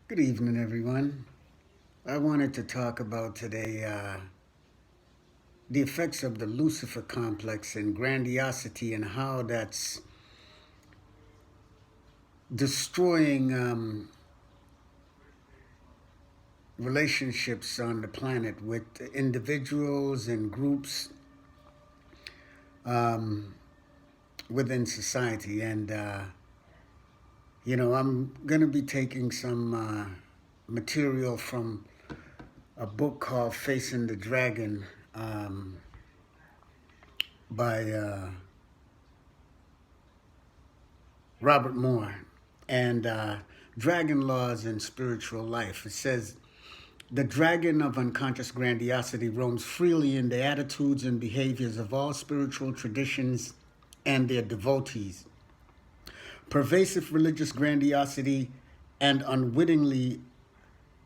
Good evening, everyone. I wanted to talk about today the effects of the Lucifer Complex and Grandiosity and how that's destroying relationships on the planet with individuals and groups um, within society. And I'm going to be taking some material from a book called Facing the Dragon um, by Robert Moore, and Dragon Laws and Spiritual Life. It says, the dragon of unconscious grandiosity roams freely in the attitudes and behaviors of all spiritual traditions and their devotees. Pervasive religious grandiosity and unwittingly,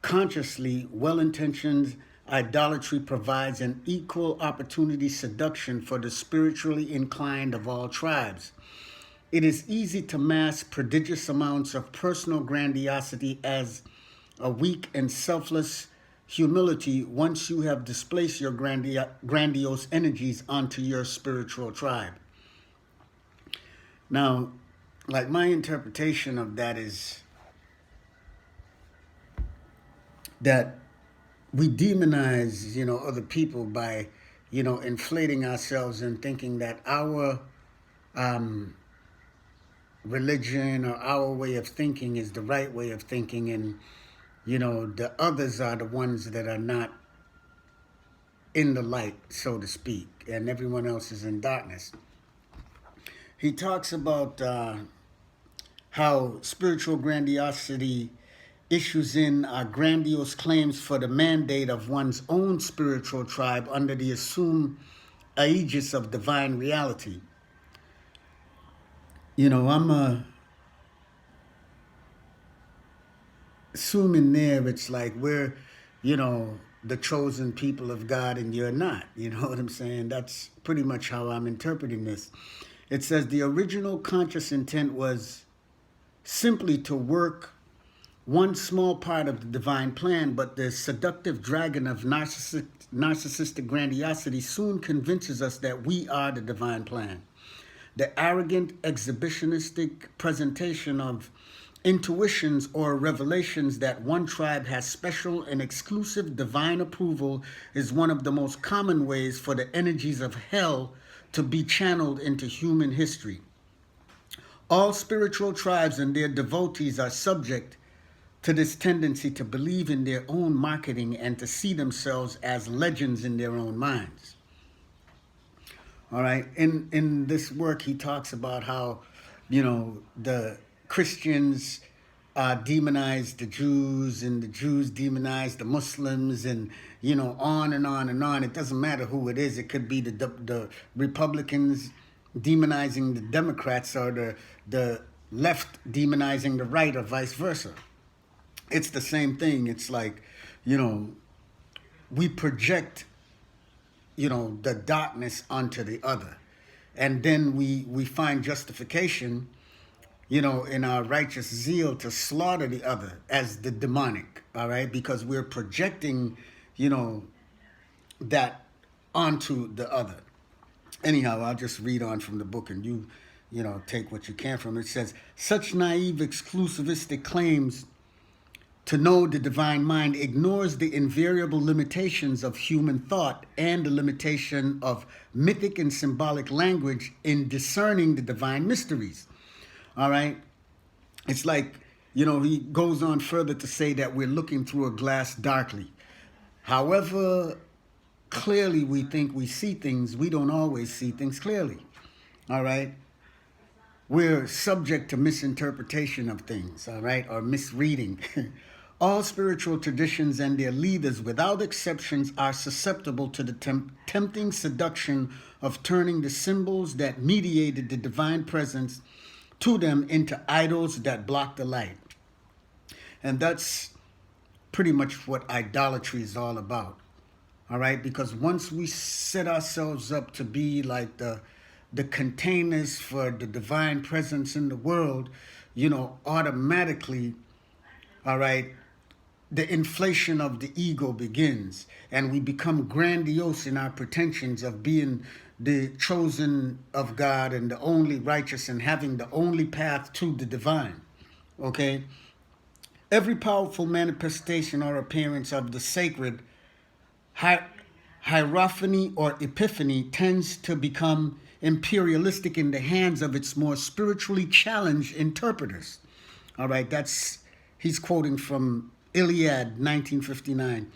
consciously, well intentioned idolatry provides an equal opportunity seduction for the spiritually inclined of all tribes. It is easy to mask prodigious amounts of personal grandiosity as a weak and selfless humility once you have displaced your grandiose energies onto your spiritual tribe. Now, like my interpretation of that is that we demonize, other people by, inflating ourselves and thinking that our um, religion or our way of thinking is the right way of thinking, and the others are the ones that are not in the light, so to speak, and everyone else is in darkness. He talks about how spiritual grandiosity issues in grandiose claims for the mandate of one's own spiritual tribe under the assumed aegis of divine reality. I'm assuming there it's like we're, the chosen people of God and you're not. You know what I'm saying? That's pretty much how I'm interpreting this. It says the original conscious intent was simply to work one small part of the divine plan, but the seductive dragon of narcissistic grandiosity soon convinces us that we are the divine plan. The arrogant, exhibitionistic presentation of intuitions or revelations that one tribe has special and exclusive divine approval is one of the most common ways for the energies of hell to be channeled into human history. All spiritual tribes and their devotees are subject to this tendency to believe in their own marketing and to see themselves as legends in their own minds. All right. In this work, he talks about how, the Christians demonize the Jews and the Jews demonize the Muslims, and on and on and on. It doesn't matter who it is. It could be the Republicans demonizing the Democrats, or the left demonizing the right, or vice versa. It's the same thing. It's like, you know, we project, the darkness onto the other. And then we find justification, in our righteous zeal to slaughter the other as the demonic, all right? Because we're projecting, you know, that onto the other. Anyhow, I'll just read on from the book, and take what you can from it. It says, such naive, exclusivistic claims to know the divine mind ignores the invariable limitations of human thought and the limitation of mythic and symbolic language in discerning the divine mysteries. All right? It's like, he goes on further to say that we're looking through a glass darkly. However clearly we think we see things, we don't always see things clearly. All right? We're subject to misinterpretation of things, all right, or misreading. All spiritual traditions and their leaders, without exceptions, are susceptible to the tempting seduction of turning the symbols that mediated the divine presence to them into idols that block the light. And that's pretty much what idolatry is all about. All right, because once we set ourselves up to be like the containers for the divine presence in the world, automatically, all right, the inflation of the ego begins, and we become grandiose in our pretensions of being the chosen of God and the only righteous and having the only path to the divine. Okay? Every powerful manifestation or appearance of the sacred hierophany or epiphany tends to become imperialistic in the hands of its more spiritually challenged interpreters. All right, he's quoting from Iliad 1959.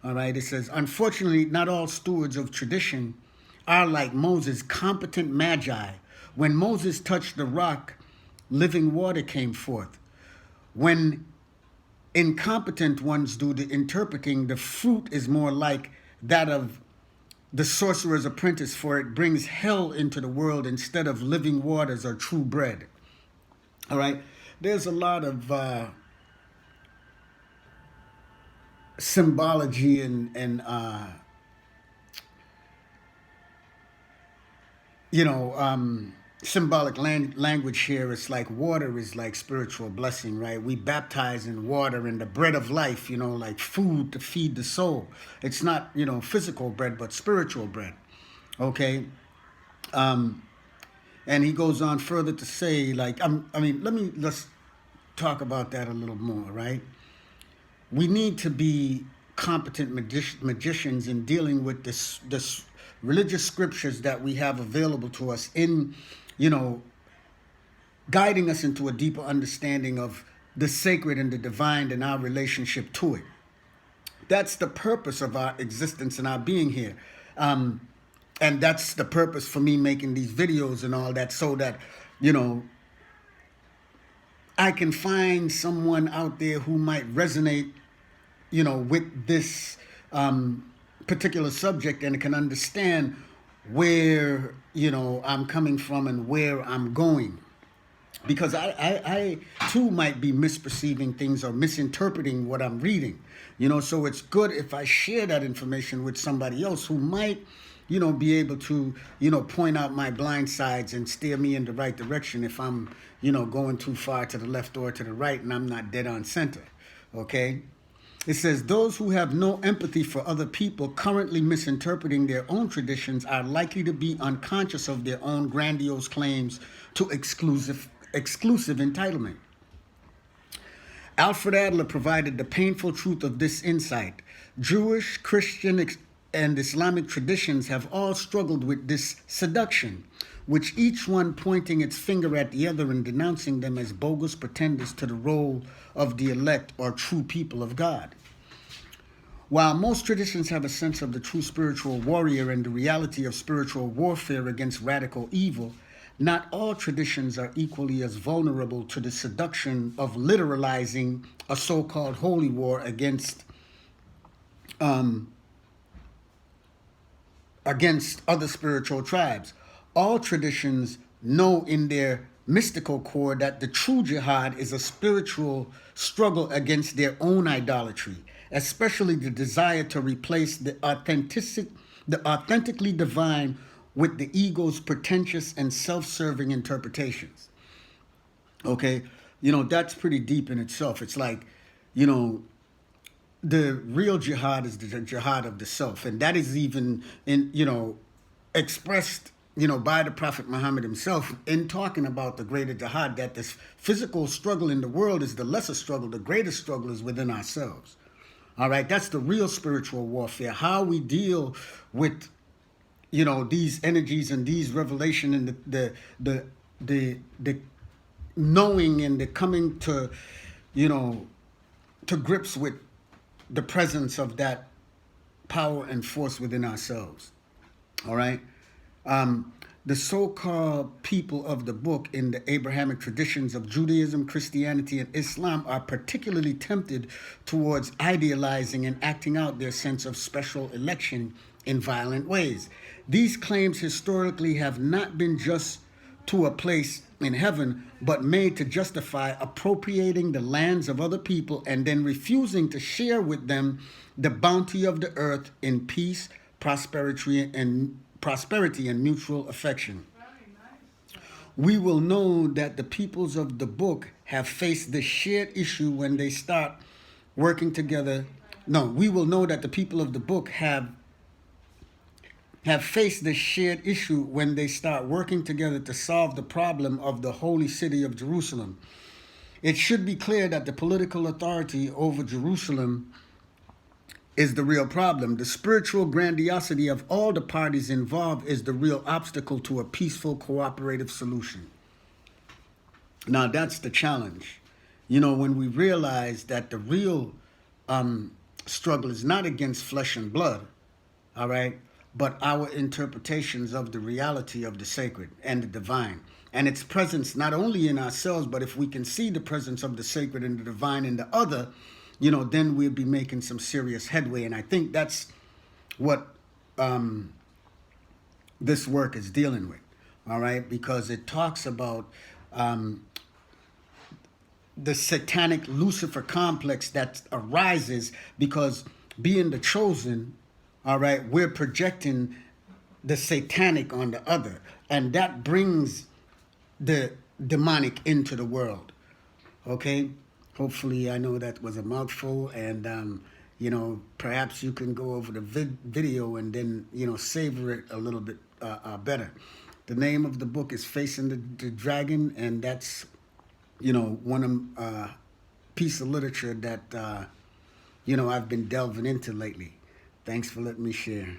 All right, it says, unfortunately, not all stewards of tradition are like Moses, competent magi. When Moses touched the rock, living water came forth. When incompetent ones do the interpreting, the fruit is more like that of the sorcerer's apprentice, for it brings hell into the world instead of living waters or true bread. All right, there's a lot of symbology and symbolic language here. It's like water is like spiritual blessing, right? We baptize in water and the bread of life, like food to feed the soul. It's not, physical bread, but spiritual bread. Okay. And he goes on further to say, like, let's talk about that a little more, right? We need to be competent magicians in dealing with this religious scriptures that we have available to us in, guiding us into a deeper understanding of the sacred and the divine and our relationship to it. That's the purpose of our existence and our being here. And that's the purpose for me making these videos and all that, so that, I can find someone out there who might resonate, with this particular subject and can understand where, I'm coming from and where I'm going. Because I too might be misperceiving things or misinterpreting what I'm reading, so it's good if I share that information with somebody else who might, be able to, point out my blind sides and steer me in the right direction if I'm, going too far to the left or to the right and I'm not dead on center. Okay? It says, those who have no empathy for other people currently misinterpreting their own traditions are likely to be unconscious of their own grandiose claims to exclusive entitlement. Alfred Adler provided the painful truth of this insight. Jewish, Christian, and Islamic traditions have all struggled with this seduction, which each one pointing its finger at the other and denouncing them as bogus pretenders to the role of the elect or true people of God. While most traditions have a sense of the true spiritual warrior and the reality of spiritual warfare against radical evil, not all traditions are equally as vulnerable to the seduction of literalizing a so-called holy war against other spiritual tribes. All traditions know in their mystical core that the true jihad is a spiritual struggle against their own idolatry, especially the desire to replace the authentically divine with the ego's pretentious and self-serving interpretations. Okay, that's pretty deep in itself. It's like, the real jihad is the jihad of the self, and that is even expressed by the Prophet Muhammad himself in talking about the greater jihad, that this physical struggle in the world is the lesser struggle. The greatest struggle is within ourselves. All right, that's the real spiritual warfare. How we deal with these energies and these revelation and the knowing and the coming to to grips with the presence of that power and force within ourselves. All right. The so-called people of the book in the Abrahamic traditions of Judaism, Christianity, and Islam are particularly tempted towards idealizing and acting out their sense of special election in violent ways. These claims historically have not been just to a place in heaven, but made to justify appropriating the lands of other people and then refusing to share with them the bounty of the earth in peace, prosperity, and mutual affection. We will know that the peoples of the book have faced this shared issue when they start working together. No, we will know that the people of the book have faced this shared issue when they start working together to solve the problem of the holy city of Jerusalem. It should be clear that the political authority over Jerusalem is the real problem. The spiritual grandiosity of all the parties involved is the real obstacle to a peaceful, cooperative solution. Now, that's the challenge. You know, when we realize that the real struggle is not against flesh and blood, all right, but our interpretations of the reality of the sacred and the divine. And its presence not only in ourselves, but if we can see the presence of the sacred and the divine in the other, you know, then we'll be making some serious headway. And I think that's what this work is dealing with, all right, because it talks about the satanic Lucifer complex that arises because being the chosen, all right, we're projecting the satanic on the other, and that brings the demonic into the world. Okay, hopefully, I know that was a mouthful, and you know, perhaps you can go over the video and then, you know, savor it a little bit better. The name of the book is Facing the Dragon, and that's, you know, one piece of literature that you know, I've been delving into lately. Thanks for letting me share.